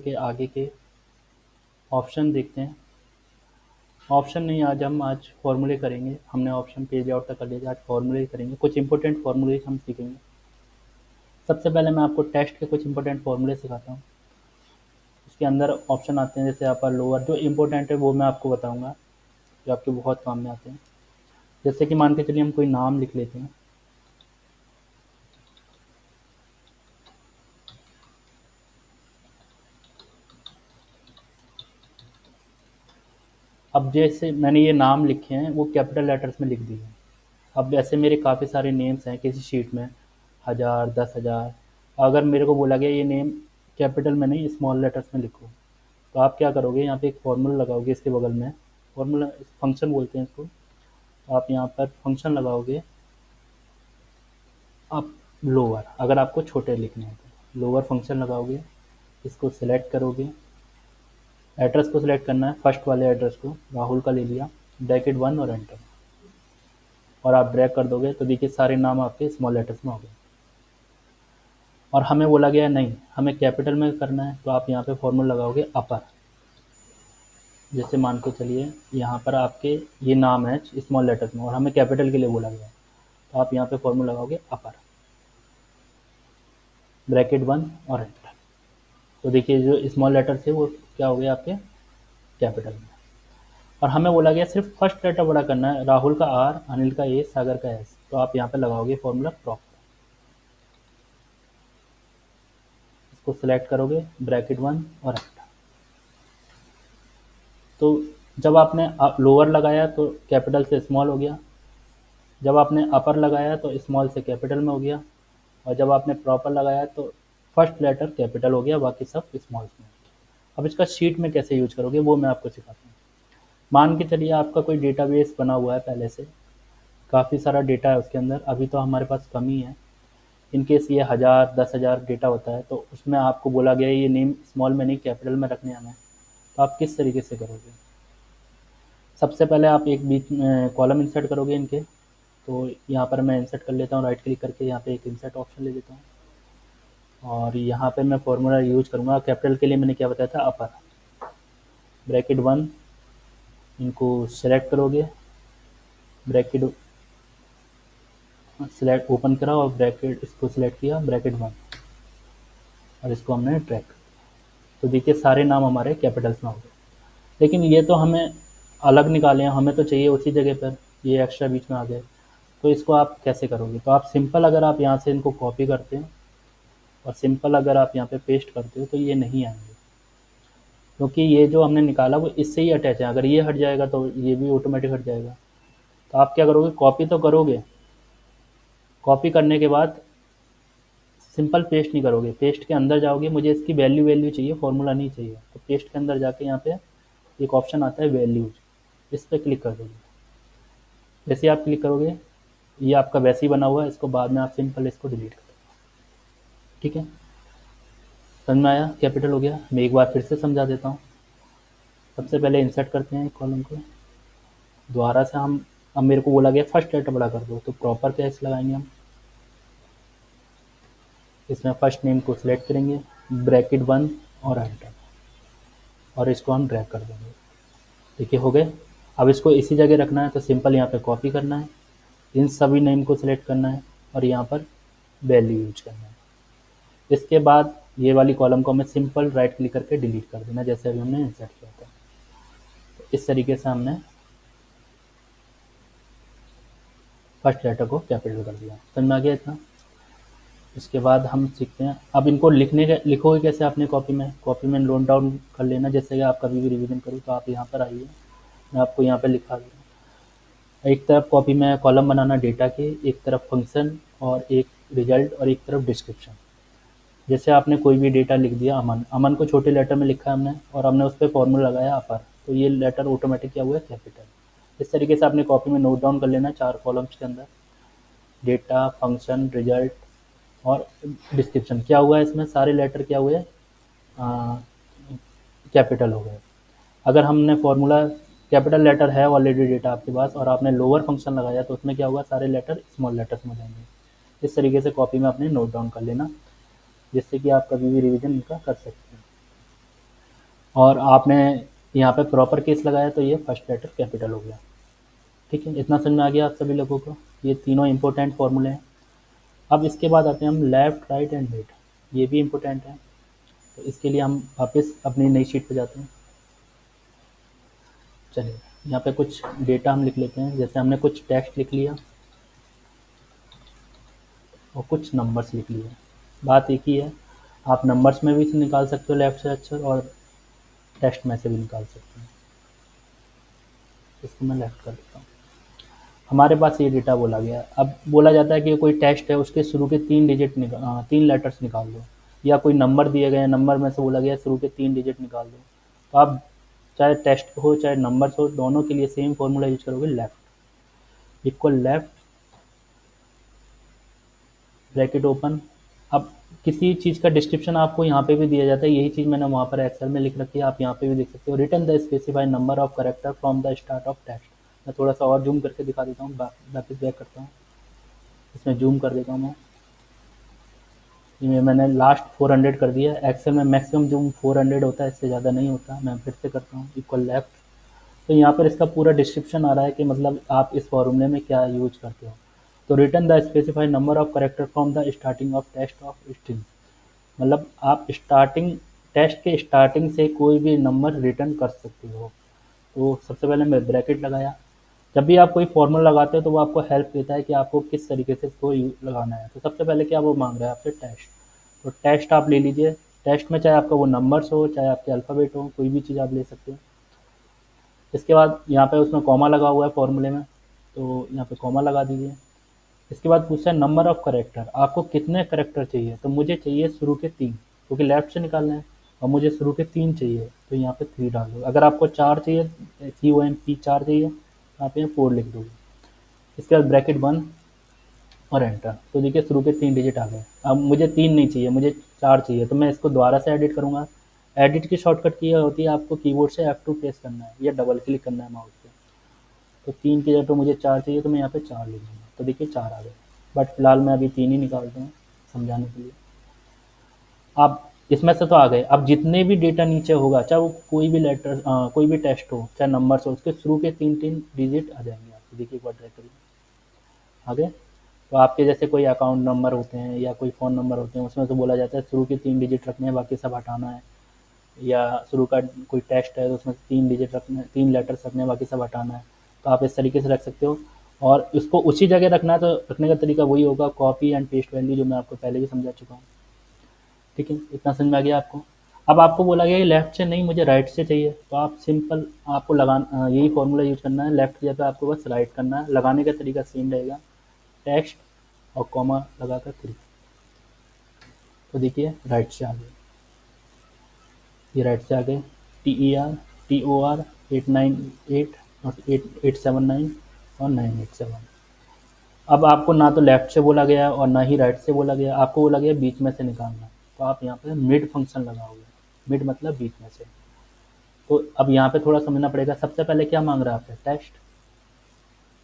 के आगे के ऑप्शन देखते हैं। ऑप्शन नहीं, आज फॉर्मूले करेंगे। हमने ऑप्शन पेज आउट तक कर लिया, आज फॉर्मूले करेंगे। कुछ इंपॉर्टेंट फॉर्मूले हम सीखेंगे। सबसे पहले मैं आपको टेस्ट के कुछ इंपॉर्टेंट फॉर्मूले सिखाता हूँ। इसके अंदर ऑप्शन आते हैं जैसे अपर लोअर, जो इंपॉर्टेंट है वो मैं आपको बताऊँगा, जो आपके बहुत काम में आते हैं। जैसे कि मान के चलिए हम कोई नाम लिख लेते हैं। अब जैसे मैंने ये नाम लिखे हैं वो कैपिटल लेटर्स में लिख दिए। अब ऐसे मेरे काफ़ी सारे नेम्स हैं किसी शीट में, 1000, 10,000। अगर मेरे को बोला गया ये नेम कैपिटल में नहीं स्मॉल लेटर्स में लिखो, तो आप क्या करोगे, यहाँ पे एक फॉर्मूला लगाओगे इसके बगल में। फॉर्मूला फंक्शन बोलते हैं इसको। तो आप यहाँ पर फंक्शन लगाओगे आप लोअर, अगर आपको छोटे लिखने हैं तो लोअर फंक्शन लगाओगे। इसको सिलेक्ट करोगे, एड्रेस को सिलेक्ट करना है, फर्स्ट वाले एड्रेस को राहुल का ले लिया, ब्रैकेट 1 और एंटर। और आप ड्रैग कर दोगे तो देखिए सारे नाम आपके स्मॉल लेटर्स में हो गए। और हमें बोला गया नहीं, हमें कैपिटल में करना है, तो आप यहाँ पे फॉर्मूला लगाओगे अपर। जैसे मान के चलिए यहाँ पर आपके ये नाम है स्मॉल लेटर्स में और हमें कैपिटल के लिए बोला गया है, तो आप यहाँ पे फॉर्मूला लगाओगे अपर, ब्रैकेट 1 और एंटर। तो देखिए जो स्मॉल लेटर थे वो क्या हो गए आपके कैपिटल में। और हमें बोला गया सिर्फ फर्स्ट लेटर बड़ा करना है, राहुल का आर, अनिल का ए, सागर का एस। तो आप यहाँ पे लगाओगे फॉर्मूला प्रॉपर, इसको सिलेक्ट करोगे, ब्रैकेट 1 और एंटर। तो जब आपने लोअर लगाया तो कैपिटल से स्मॉल हो गया, जब आपने अपर लगाया तो स्मॉल से कैपिटल में हो गया, और जब आपने प्रॉपर लगाया तो फर्स्ट लेटर कैपिटल हो गया, बाकी सब स्मॉल में। अब इसका शीट में कैसे यूज करोगे वो मैं आपको सिखाता हूँ। मान के चलिए आपका कोई डेटाबेस बना हुआ है पहले से, काफ़ी सारा डेटा है उसके अंदर, अभी तो हमारे पास कम ही है। इनकेस ये 1000, 10,000 डेटा होता है तो उसमें आपको बोला गया है ये नेम स्मॉल में नहीं कैपिटल में रखने हमें, तो आप किस तरीके से करोगे। सबसे पहले आप एक बीच में कॉलम इंसर्ट करोगे इनके। तो यहाँ पर मैं इंसर्ट कर लेता हूँ, राइट क्लिक करके यहाँ पे एक इंसर्ट ऑप्शन ले लेता हूँ, और यहाँ पे मैं फॉर्मूला यूज करूँगा। कैपिटल के लिए मैंने क्या बताया था, अपर, ब्रैकेट 1, इनको सेलेक्ट करोगे, ब्रैकेट सेलेक्ट ओपन करा और ब्रैकेट इसको सिलेक्ट किया, ब्रैकेट 1, और इसको हमने ड्रैग। तो देखिए सारे नाम हमारे कैपिटल्स में हो गए। लेकिन ये तो हमें अलग निकाले हैं, हमें तो चाहिए उसी जगह पर, ये एक्स्ट्रा बीच में आ गए। तो इसको आप कैसे करोगे, तो आप सिंपल अगर आप यहाँ से इनको कॉपी करते हैं और सिंपल अगर आप यहाँ पे पेस्ट करते हो तो ये नहीं आएंगे, क्योंकि ये जो हमने निकाला वो इससे ही अटैच है। अगर ये हट जाएगा तो ये भी ऑटोमेटिक हट जाएगा। तो आप क्या करोगे, कॉपी तो करोगे, कॉपी करने के बाद सिंपल पेस्ट नहीं करोगे, पेस्ट के अंदर जाओगे, मुझे इसकी वैल्यू वैल्यू चाहिए, फॉर्मूला नहीं चाहिए। तो पेस्ट के अंदर जाके यहाँ पे एक ऑप्शन आता है वैल्यूज, इस पर क्लिक कर दोगे। जैसे आप क्लिक करोगे ये आपका वैसे ही बना हुआ है, इसको बाद में आप सिंपल इसको डिलीट कर दो। ठीक है, समझ में आया, कैपिटल हो गया। मैं एक बार फिर से समझा देता हूँ। सबसे पहले इंसर्ट करते हैं कॉलम को, दोबारा से हम, अब मेरे को बोला गया फर्स्ट लेटर बड़ा कर दो, तो प्रॉपर कैसे लगाएंगे हम, इसमें फर्स्ट नेम को सिलेक्ट करेंगे, ब्रैकेट 1 और एंटर, और इसको हम ड्रैग कर देंगे। देखिए हो गए। अब इसको इसी जगह रखना है तो सिंपल यहाँ पे कॉपी करना है, इन सभी नेम को सिलेक्ट करना है और यहाँ पर वैल्यू यूज करना है। इसके बाद ये वाली कॉलम को हमें सिंपल राइट क्लिक करके डिलीट कर देना, जैसे अभी हमने इंसर्ट किया था। तो इस तरीके से हमने फर्स्ट लेटर को कैपिटल कर दिया। समझ में आ गया इतना। इसके बाद हम सीखते हैं अब इनको लिखोगे कैसे आपने कॉपी में नोट डाउन कर लेना। जैसे कि आप कभी भी रिवीजन करो तो आप यहाँ पर आइए, मैं आपको यहाँ पर लिखा दूँ। एक तरफ कॉपी में कॉलम बनाना डेटा के, एक तरफ फंक्शन और एक रिजल्ट और एक तरफ डिस्क्रिप्शन। जैसे आपने कोई भी डेटा लिख दिया, अमन, अमन को छोटे लेटर में लिखा है हमने और हमने उस पर फॉर्मूला लगाया अपर, तो ये लेटर ऑटोमेटिक क्या हुआ है, कैपिटल। इस तरीके से आपने कॉपी में नोट डाउन कर लेना 4 कॉलम्स के अंदर, डेटा, फंक्शन, रिजल्ट और डिस्क्रिप्शन। क्या हुआ है इसमें, सारे लेटर क्या हुए, कैपिटल हो गए। अगर हमने फॉर्मूला कैपिटल लेटर है ऑलरेडी डेटा आपके पास और आपने लोअर फंक्शन लगाया तो उसमें क्या होगा, सारे लेटर स्मॉल लेटर्स में जाएंगे। इस तरीके से कॉपी में अपने नोट डाउन कर लेना, जिससे कि आप कभी भी रिवीजन इनका कर सकते हैं। और आपने यहाँ पे प्रॉपर केस लगाया तो ये फर्स्ट लेटर कैपिटल हो गया। ठीक है, इतना समझ में आ गया आप सभी लोगों को? ये तीनों इंपॉर्टेंट फॉर्मूले हैं। अब इसके बाद आते हैं हम लेफ़्ट, राइट एंड मिड। ये भी इम्पोर्टेंट है। तो इसके लिए हम वापस अपनी नई शीट पे जाते हैं। चलिए, यहाँ पे कुछ डेटा हम लिख लेते हैं। जैसे हमने कुछ टेक्स्ट लिख लिया और कुछ नंबर्स लिख लिए। बात एक ही है, आप नंबर्स में भी से निकाल सकते हो लेफ़्ट से अक्षर, और टेक्स्ट में से भी निकाल सकते हैं। इसको मैं लेफ़्ट कर देता हूँ। हमारे पास ये डेटा बोला गया। अब बोला जाता है कि कोई टेक्स्ट है, उसके शुरू के 3 लेटर्स निकाल दो, या कोई नंबर दिए गए हैं, नंबर में से बोला गया शुरू के 3 डिजिट निकाल दो। तो आप चाहे टेक्स्ट हो चाहे नंबर्स हो, दोनों के लिए सेम फॉर्मूला यूज करोगे, left equal left bracket open. अब किसी चीज़ का डिस्क्रिप्शन आपको यहाँ पे भी दिया जाता है, यही चीज़ मैंने वहाँ पर एक्सेल में लिख रखी है, आप यहाँ पे भी देख सकते हो। Return the specified number of character from the start of text. मैं थोड़ा सा और जूम करके दिखा देता हूँ, वापस बैक करता हूँ, इसमें जूम कर देता हूँ मैं। ये मैंने लास्ट 400 कर दिया। एक्सेल में मैक्सिमम जूम 400 होता है, इससे ज़्यादा नहीं होता। मैं फिर से करता हूँ, इक्वल लेफ्ट। तो यहाँ पर इसका पूरा डिस्क्रिप्शन आ रहा है कि मतलब आप इस फॉर्मूले में क्या यूज करते हो। तो return the specified number of character from the starting of text of string. मतलब आप स्टार्टिंग टेक्स्ट के स्टार्टिंग से कोई भी नंबर रिटर्न कर सकते हो। तो सबसे पहले मैं ब्रैकेट लगाया। जब भी आप कोई फॉर्मूला लगाते हो तो वो आपको हेल्प देता है कि आपको किस तरीके से इसको लगाना है। तो सबसे पहले क्या वो मांग रहा है आपसे, टेक्स्ट। तो टेक्स्ट आप ले लीजिए। टेक्स्ट में चाहे आपका वो नंबर्स हो, चाहे आपके अल्फ़ाबेट हो, कोई भी चीज़ आप ले सकते हो। इसके बाद यहाँ पे उसमें कॉमा लगा हुआ है फॉर्मूले में, तो यहाँ पे कॉमा लगा दीजिए। इसके बाद पूछता है नंबर ऑफ़ करेक्टर, आपको कितने करेक्टर चाहिए? तो मुझे चाहिए शुरू के 3, क्योंकि लेफ्ट से निकालना है और मुझे शुरू के 3 चाहिए, तो यहाँ पे 3 डाल दो। अगर आपको 4 चाहिए, COMP 4 चाहिए, तो आप यहाँ 4 लिख दोगे। इसके बाद ब्रैकेट बंद और एंटर। तो देखिए शुरू के 3 डिजिट आ गए। अब मुझे 3 नहीं चाहिए, मुझे 4 चाहिए, तो मैं इसको दोबारा से एडिट करूँगा। एडिट की शॉर्टकट की होती है, आपको कीबोर्ड से F2 प्रेस करना है या डबल क्लिक करना है माउस पे। तो 3 की जगह पे मुझे 4 चाहिए, तो मैं यहाँ पे 4 लिख दूँगा। तो देखिए 4 आ गए। बट फिलहाल मैं अभी 3 ही निकालता हूँ समझाने के लिए। अब इसमें से तो आ गए। अब जितने भी डेटा नीचे होगा, चाहे वो कोई भी लेटर कोई भी टेक्स्ट हो, चाहे नंबर्स हो, उसके शुरू के 3-3 डिजिट आ जाएंगे आपको। देखिए एक बार ट्राई करिए, आ गए। तो आपके जैसे कोई अकाउंट नंबर होते हैं या कोई फ़ोन नंबर होते हैं, उसमें तो बोला जाता है शुरू के 3 डिजिट रखने हैं, बाकी सब हटाना है। या शुरू का कोई टेक्स्ट है तो उसमें 3 डिजिट रखने, 3 लेटर्स रखने हैं, बाकी सब हटाना है। तो आप इस तरीके से रख सकते हो। और इसको उसी जगह रखना है, तो रखने का तरीका वही होगा, कॉपी एंड पेस्ट वैल्यू, जो मैं आपको पहले भी समझा चुका हूँ। ठीक है, इतना समझ में आ गया आपको? अब आपको बोला गया कि लेफ़्ट से नहीं, मुझे राइट से चाहिए, तो आप सिंपल आपको यही फॉर्मूला यूज़ करना है। लेफ़्ट की जगह आपको बस राइट करना है। लगाने का तरीका सेम रहेगा, टेक्स्ट और कॉमा लगाकर 3। तो देखिए राइट से आ गए, ये राइट से आ गए। TER 898 और 8879 और 987। अब आपको ना तो लेफ़्ट से बोला गया और ना ही राइट से बोला गया, आपको बोला गया बीच में से निकालना। तो आप यहाँ पे मिड फंक्शन लगाओगे। मिड मतलब बीच में से। तो अब यहाँ पे थोड़ा समझना पड़ेगा। सबसे पहले क्या मांग रहा है आपसे, टेक्स्ट,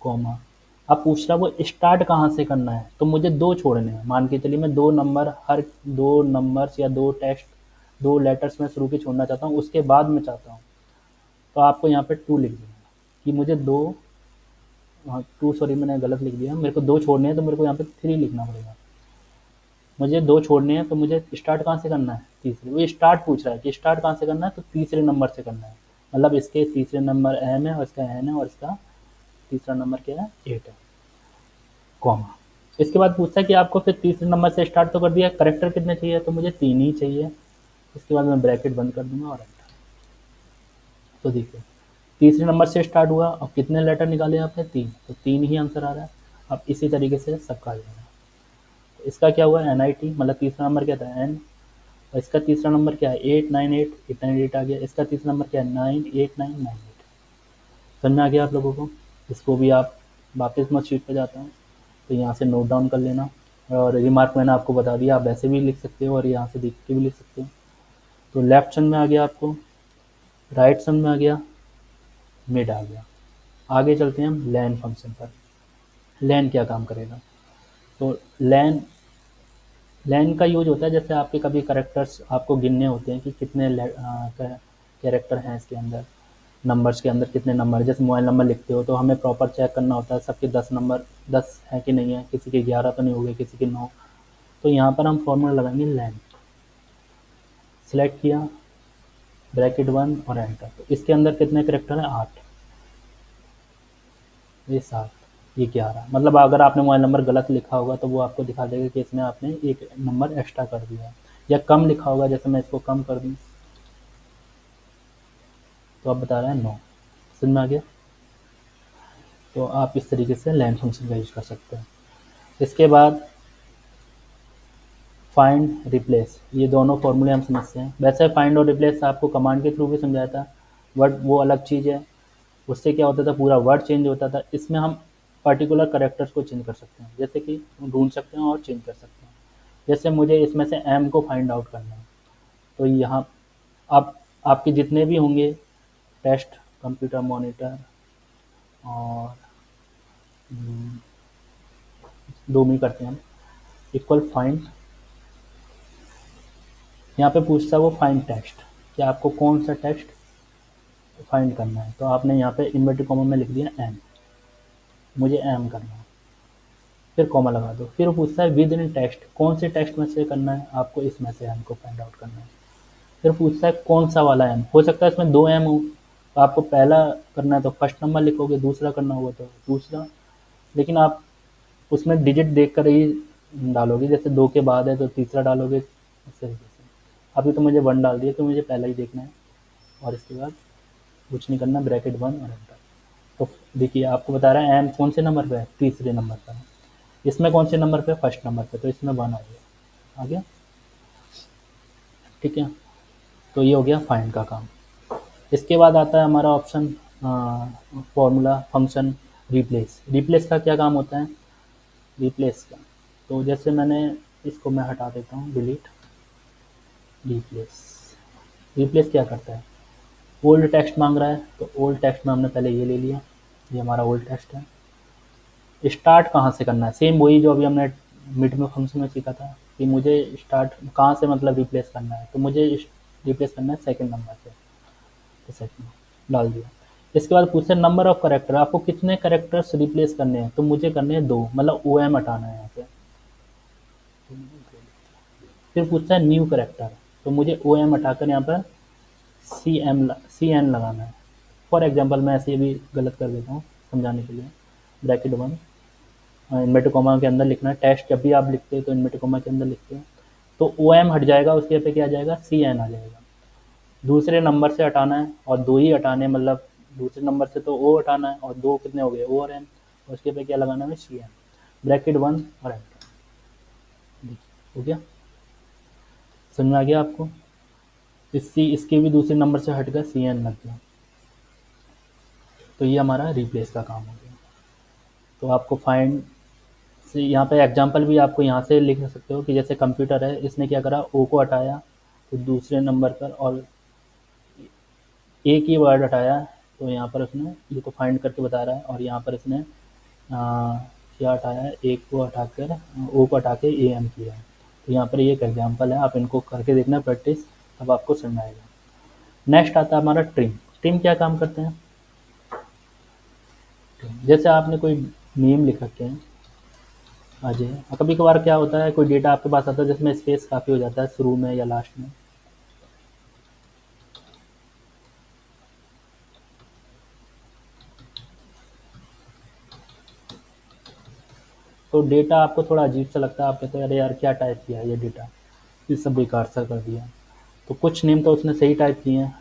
कॉमा। अब पूछ रहा वो स्टार्ट कहाँ से करना है, तो मुझे 2 छोड़ने हैं। मान के चलिए मैं 2 नंबर, हर 2 नंबर्स या 2 टेक्स्ट, 2 लेटर्स में शुरू के छोड़ना चाहता हूँ, उसके बाद मैं चाहता हूँ। तो आपको यहाँ पे 2 लिख देना कि मुझे 2, हाँ 2 सॉरी मैंने गलत लिख दिया। मेरे को 2 छोड़ने हैं, तो मेरे को यहाँ पे 3 लिखना पड़ेगा। मुझे 2 छोड़ने हैं, तो मुझे स्टार्ट कहाँ से करना है, तीसरे। वो स्टार्ट पूछ रहा है कि स्टार्ट कहाँ से करना है, तो तीसरे नंबर से करना है। मतलब इसके तीसरे नंबर M है और इसका N है और इसका तीसरा नंबर क्या है, 8 है, कॉमा। इसके बाद पूछता है कि आपको फिर तीसरे नंबर से स्टार्ट तो कर दिया, करेक्टर कितने चाहिए, तो मुझे 3 ही चाहिए। इसके बाद मैं ब्रैकेट बंद कर दूंगा और एंटर। तो देखिए तीसरे नंबर से स्टार्ट हुआ। अब कितने लेटर निकाले आपने, 3, तो 3 ही आंसर आ रहा है। अब इसी तरीके से सबका आ जाएगा। तो इसका क्या हुआ, NIT, मतलब तीसरा नंबर क्या था, N। और इसका तीसरा नंबर क्या है, 898 आ गया। इसका तीसरा नंबर क्या है, 98998। समझ में आ गया आप लोगों को? इसको भी आप वापस मैं शीट पे जाता हूँ, तो यहाँ से नोट डाउन कर लेना। और रिमार्क मैंने आपको बता दिया, आप ऐसे भी लिख सकते हो और यहाँ से देख के भी लिख सकते हो। तो लेफ्ट समझ में आ गया आपको, राइट समझ में आ गया, मिड आ गया। आगे चलते हैं हम लैन फंक्शन पर। लैन क्या काम करेगा, तो लैन लैन का यूज होता है जैसे आपके कभी करेक्टर्स आपको गिनने होते हैं कि कितने कैरेक्टर हैं इसके अंदर, नंबर्स के अंदर कितने नंबर, जैसे मोबाइल नंबर लिखते हो तो हमें प्रॉपर चेक करना होता है सबके 10 नंबर 10 है कि नहीं है, किसी के 11 तो नहीं हो गए, किसी के 9। तो यहाँ पर हम फॉर्मूला लगाएंगे लेंथ, सिलेक्ट किया, ब्रैकेट 1 और एंटर। तो इसके अंदर कितने करेक्टर हैं, 8, ये 7, ये 11। मतलब अगर आपने मोबाइल नंबर गलत लिखा होगा तो वो आपको दिखा देगा कि इसमें आपने एक नंबर एक्स्ट्रा कर दिया, या कम लिखा होगा, जैसे मैं इसको कम कर दूँ तो अब बता रहा है 9। समझ में आ गया? तो आप इस तरीके से लेन फंक्शन का यूज़ कर सकते हैं। इसके बाद फाइंड, रिप्लेस, ये दोनों फॉर्मूले हम समझते हैं। वैसे फाइंड और रिप्लेस आपको कमांड के थ्रू भी समझाया था, वर्ड वो अलग चीज़ है, उससे क्या होता था पूरा वर्ड चेंज होता था। इसमें हम पर्टिकुलर करेक्टर्स को चेंज कर सकते हैं, जैसे कि ढूंढ सकते हैं और चेंज कर सकते हैं। जैसे मुझे इसमें से एम को फाइंड आउट करना है, तो यहाँ आप आपके जितने भी होंगे टेस्ट, कंप्यूटर मॉनिटर और दो में करते हैं हम, इक्वल फाइंड, यहाँ पे पूछता है वो फाइंड टेक्स्ट, कि आपको कौन सा टेक्स्ट फाइंड करना है। तो आपने यहाँ पे इन्वर्टेड कॉमा में लिख दिया एम, मुझे एम करना है, फिर कॉमा लगा दो। फिर वो पूछता है विद इन टेक्स्ट, कौन से टेक्स्ट में से करना है आपको, इसमें से एम को फाइंड आउट करना है। फिर पूछता है कौन सा वाला एम, हो सकता है इसमें 2 एम हो, तो आपको पहला करना है तो फर्स्ट नंबर लिखोगे, दूसरा करना होगा तो दूसरा, लेकिन आप उसमें डिजिट देख कर ही डालोगे, जैसे 2 के बाद है तो तीसरा डालोगे, इस तरीके से। अभी तो मुझे 1 डाल दिया तो मुझे पहला ही देखना है, और इसके बाद कुछ नहीं करना, ब्रैकेट 1 और एंटर। तो देखिए आपको बता रहा है एम कौन से नंबर पे है, तीसरे नंबर पर है। इसमें कौन से नंबर पे, फर्स्ट नंबर पे, तो इसमें 1 आ गया। ठीक है, तो ये हो गया फाइंड का काम। इसके बाद आता है हमारा option formula function replace. Replace का क्या काम होता है, रिप्लेस का, तो जैसे मैंने इसको मैं हटा देता हूँ, डिलीट, रिप्लेस। रिप्लेस क्या करता है, ओल्ड टेक्स्ट मांग रहा है, तो ओल्ड टेक्स्ट में हमने पहले ये ले लिया, ये हमारा ओल्ड टेक्स्ट है। स्टार्ट कहाँ से करना है, सेम वही जो अभी हमने मिड में फंक्शन में सीखा था, कि मुझे स्टार्ट कहाँ से मतलब रिप्लेस करना है, तो मुझे रिप्लेस करना है सेकंड नंबर से, तो सेकंड डाल दिया। इसके बाद पूछते हैं नंबर ऑफ करेक्टर, आपको कितने करेक्टर्स रिप्लेस करने हैं, तो मुझे करने हैं 2, मतलब ओ एम हटाना है यहाँ पे। फिर पूछता है न्यू करेक्टर, तो मुझे ओ एम हटाकर यहाँ पर सी एन लगाना है। फॉर एग्जाम्पल मैं ऐसे भी गलत कर देता हूँ समझाने के लिए, ब्रैकेट 1 इन्वर्टेड कॉमा के अंदर लिखना है, टेस्ट जब भी आप लिखते हो तो इन्वर्टेड कॉमा के अंदर लिखते हो, तो ओ एम हट जाएगा, उसके पे क्या आ जाएगा, सी एन आ जाएगा। दूसरे नंबर से हटाना है और 2 ही हटाने हैं, मतलब दूसरे नंबर से तो ओ हटाना है, और 2 कितने हो गए, ओ और एन, उसके पे क्या लगाना है, सी एन, ब्रैकेट 1 और एंटर। हो गया, समझ में आ गया आपको? इसके भी दूसरे नंबर से हट कर सी एन लग गया, तो ये हमारा रिप्लेस का काम हो गया। तो आपको फाइंड से यहाँ पे एग्जांपल भी आपको यहाँ से लिख सकते हो, कि जैसे कंप्यूटर है, इसने क्या करा, ओ को हटाया तो दूसरे नंबर पर, और एक ही वर्ड हटाया, तो यहाँ पर उसने ये तो फाइंड करके बता रहा है, और यहाँ पर इसने क्या हटाया है, एक को हटाकर ओ को हटा के ए एम किया है। तो यहाँ पर ये एक एग्जांपल है, आप इनको करके देखना प्रैक्टिस, तब आपको समझ आएगा। नेक्स्ट आता है हमारा ट्रिम। ट्रिम क्या काम करते हैं, जैसे आपने कोई नेम लिख रखे हैं अजय, कभी कभार क्या होता है, कोई डेटा आपके पास आता है जिसमें स्पेस काफ़ी हो जाता है शुरू में या लास्ट में, तो डेटा आपको थोड़ा अजीब सा लगता है, आप कहते हैं अरे यार क्या टाइप किया है ये डेटा, ये सब बेकार सा कर दिया। तो कुछ नेम तो उसने सही टाइप किए हैं,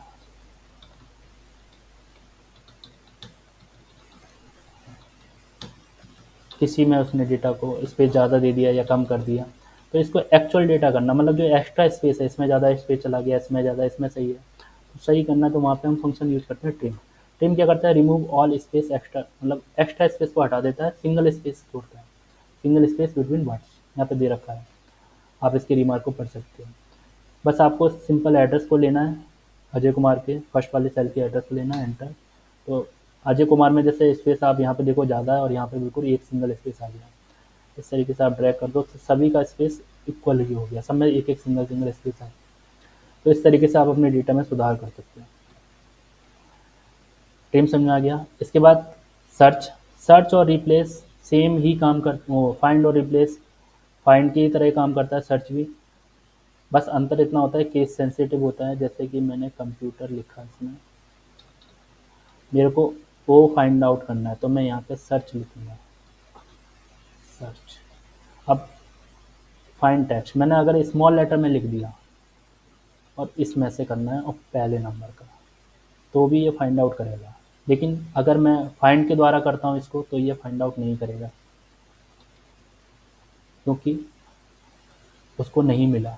किसी में उसने डेटा को स्पेस ज़्यादा दे दिया या कम कर दिया। तो इसको एक्चुअल डेटा करना, मतलब जो एक्स्ट्रा स्पेस है, इसमें ज़्यादा स्पेस चला गया, इसमें ज़्यादा, इसमें सही है, तो सही करना, तो वहाँ पे हम फंक्शन यूज़ करते हैं ट्रिम। ट्रिम क्या करता है, रिमूव ऑल स्पेस एक्स्ट्रा, मतलब एक्स्ट्रा स्पेस को हटा देता है, सिंगल स्पेस छोड़ता है, सिंगल स्पेस बिटवीन वर्ड्स यहाँ पे दे रखा है, आप इसके रिमार्क को पढ़ सकते हो। बस आपको सिंपल एड्रेस को लेना है, अजय कुमार के फर्स्ट वाले सेल के एड्रेस को लेना है, एंटर। तो अजय कुमार में जैसे स्पेस आप यहाँ पे देखो ज़्यादा है, और यहाँ पे बिल्कुल एक सिंगल स्पेस आ गया, इस तरीके से आप ड्रैग कर दो, तो सभी का स्पेस इक्वल ही हो गया, सब में एक एक सिंगल सिंगल स्पेस है। तो इस तरीके से आप अपने डेटा में सुधार कर सकते हैं। ट्रिम समझ में आ गया। इसके बाद सर्च, सर्च और रिप्लेस सेम ही काम कर, वो फाइंड और रिप्लेस फाइंड की तरह ही काम करता है सर्च भी, बस अंतर इतना होता है केस सेंसिटिव होता है। जैसे कि मैंने कंप्यूटर लिखा इसमें, मेरे को वो फाइंड आउट करना है तो मैं यहाँ पे सर्च लिखूँगा, सर्च। अब फाइंड टेक्स्ट मैंने अगर स्मॉल लेटर में लिख दिया और इसमें से करना है और पहले नंबर का, तो भी ये फाइंड आउट करेगा। लेकिन अगर मैं फाइंड के द्वारा करता हूँ इसको तो ये फाइंड आउट नहीं करेगा, क्योंकि उसको नहीं मिला।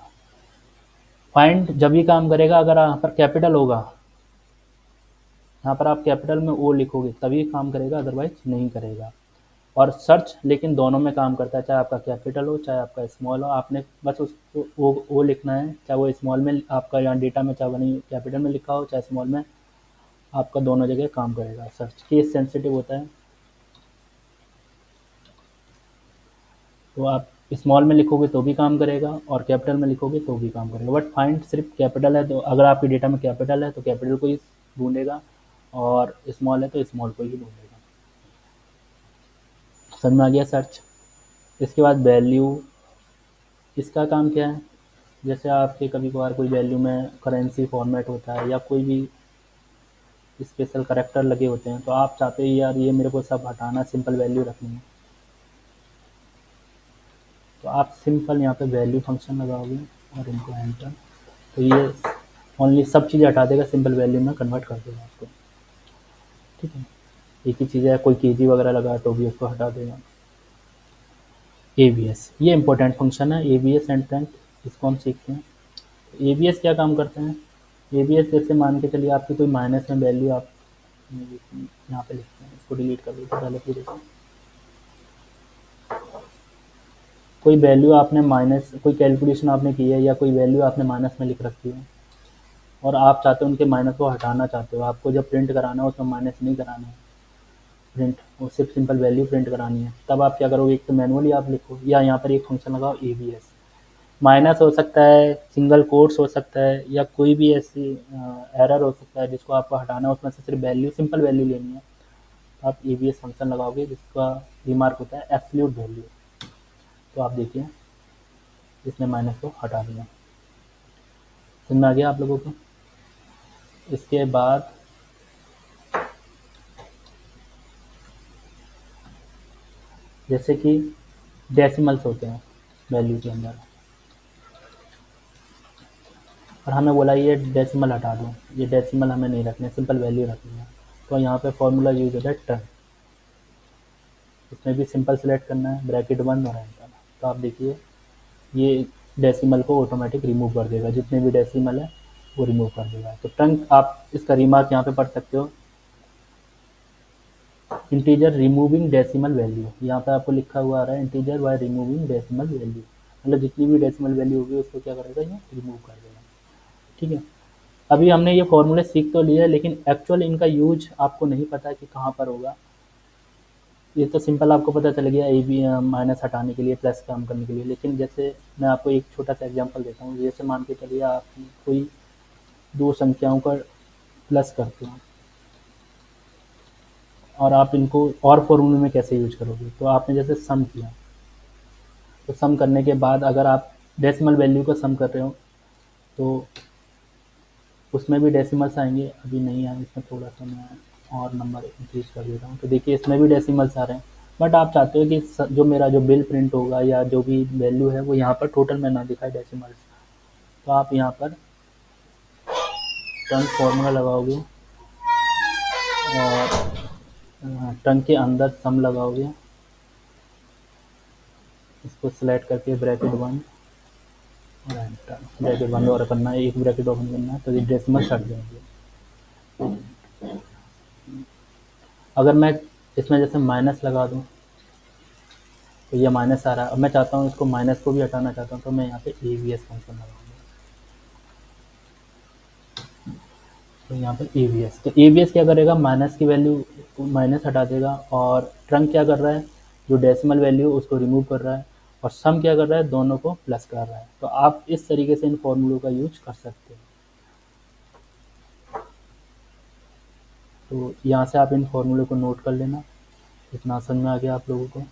फाइंड जब भी काम करेगा अगर यहाँ पर कैपिटल होगा, यहाँ पर आप कैपिटल में ओ लिखोगे तभी काम करेगा, अदरवाइज नहीं करेगा। और सर्च लेकिन दोनों में काम करता है, चाहे आपका कैपिटल हो चाहे आपका स्मॉल हो, आपने बस उसको ओ लिखना है, चाहे वो स्मॉल में आपका यहाँ डेटा में, चाहे वहीं कैपिटल में लिखा हो चाहे स्मॉल में, आपका दोनों जगह काम करेगा। सर्च केस सेंसिटिव होता है, तो आप स्मॉल में लिखोगे तो भी काम करेगा और कैपिटल में लिखोगे तो भी काम करेगा। बट फाइंड सिर्फ कैपिटल है, तो अगर आपके डेटा में कैपिटल है तो कैपिटल को ही ढूंढेगा, और स्मॉल है तो स्मॉल को ही ढूंढेगा। समझ में आ गया सर्च। इसके बाद वैल्यू, इसका काम क्या है, जैसे आपके कभी कभार कोई वैल्यू में करेंसी फॉर्मेट होता है या कोई भी स्पेशल करेक्टर लगे होते हैं, तो आप चाहते हो यार ये मेरे को सब हटाना, सिंपल वैल्यू रखनी है, तो आप सिंपल यहाँ पे वैल्यू फंक्शन लगाओगे और इनको एंटर, तो ये ओनली सब चीज़ें हटा देगा, सिंपल वैल्यू में कन्वर्ट कर देगा आपको। ठीक है, एक ही चीज़ है, कोई केजी वगैरह लगा तो भी उसको हटा देगा। एवीएस, ये इंपॉर्टेंट फंक्शन है, एवीएस एंड ट्रंक, इसको हम सीखते हैं। एवीएस क्या काम करते हैं, एवीएस जैसे मान के चलिए आपकी कोई माइनस में वैल्यू आप यहाँ पे लिखते हैं, इसको डिलीट कर देते पहले पूरे को। कोई वैल्यू आपने माइनस, कोई कैलकुलेशन आपने की है या कोई वैल्यू आपने माइनस में लिख रखी है और आप चाहते हो उनके माइनस को हटाना चाहते हो, आपको जब प्रिंट कराना है उसमें माइनस नहीं कराना है, प्रिंट वो सिर्फ सिंपल वैल्यू प्रिंट करानी है, तब आप क्या करोगे, एक तो मैनुअली आप लिखो या यहाँ पर एक फंक्शन लगाओ एवीएस। माइनस हो सकता है, सिंगल कोट्स हो सकता है, या कोई भी ऐसी एरर हो सकता है जिसको आपको हटाना है, उसमें से सिर्फ वैल्यू, सिंपल वैल्यू लेनी है, आप एवीएस फंक्शन लगाओगे जिसका रिमार्क होता है एब्सोल्यूट वैल्यू। तो आप देखिए इसने माइनस को हटा दिया। समझ में आ गया आप लोगों को। इसके बाद जैसे कि डेसिमल्स होते हैं वैल्यू के अंदर, और हमें बोला ये डेसिमल हटा दो, ये डेसिमल हमें नहीं रखने, सिंपल वैल्यू रखनी है, तो यहाँ पे फॉर्मूला यूज होता है टर्न, इसमें भी सिंपल सेलेक्ट करना है, ब्रैकेट बंद और एंटर। तो आप देखिए ये डेसिमल को ऑटोमेटिक रिमूव कर देगा, जितने भी डेसिमल है वो रिमूव कर देगा। तो टंक आप इसका रिमार्क यहाँ पे पढ़ सकते हो, इंटीजर रिमूविंग डेसिमल वैल्यू, यहाँ पे आपको लिखा हुआ आ रहा है integer by removing decimal value, मतलब जितनी भी डेसिमल वैल्यू होगी उसको क्या करेगा, ये रिमूव कर देगा। ठीक है, अभी हमने ये फॉर्मूले सीख तो लिया है, लेकिन एक्चुअल इनका यूज आपको नहीं पता कि कहाँ पर होगा। ये तो सिंपल आपको पता चल गया ए बी माइनस हटाने के लिए, प्लस काम करने के लिए, लेकिन जैसे मैं आपको एक छोटा सा एग्जांपल देता हूँ, जैसे मान के चलिए आप कोई दो संख्याओं का प्लस करते हो और आप इनको और फॉर्मूले में कैसे यूज करोगे, तो आपने जैसे सम किया, तो सम करने के बाद अगर आप डेसिमल वैल्यू का सम कर रहे हो तो उसमें भी डेसिमल्स आएंगे, अभी नहीं आए, इसमें थोड़ा सा मैं और नंबर इंक्रीज कर देता हूँ, तो देखिए इसमें भी डेसिमल्स आ रहे हैं। बट आप चाहते हो कि जो मेरा जो बिल प्रिंट होगा या जो भी वैल्यू है वो यहाँ पर टोटल में ना दिखाए डेसिमल्स, तो आप यहाँ पर टर्न फॉर्मूला लगाओगे और टर्न के अंदर सम लगाओगे, इसको सिलेक्ट करके ब्रैकेट बंद और एंटर, ब्रैकेट बंद और करना है, एक ब्रैकेट ओपन करना है, तो ये डेसिमल हट जाएंगे। अगर मैं इसमें जैसे माइनस लगा दूँ तो ये माइनस आ रहा है, अब मैं चाहता हूँ इसको माइनस को भी हटाना चाहता हूँ, तो मैं यहाँ पे एवीएस फंक्शन लगाऊंगा, तो यहाँ पे एवीएस, तो एवीएस क्या करेगा, माइनस की वैल्यू माइनस हटा देगा, और ट्रंक क्या कर रहा है, जो डेसिमल वैल्यू उसको रिमूव कर रहा है, और सम क्या कर रहा है, दोनों को प्लस कर रहा है। तो आप इस तरीके से इन फॉर्मूलों का यूज कर सकते हो। तो यहाँ से आप इन फॉर्मूले को नोट कर लेना। इतना समझ में आ गया आप लोगों को।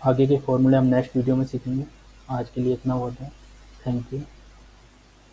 आगे के फॉर्मूले हम नेक्स्ट वीडियो में सीखेंगे। आज के लिए इतना बहुत है। Thank you.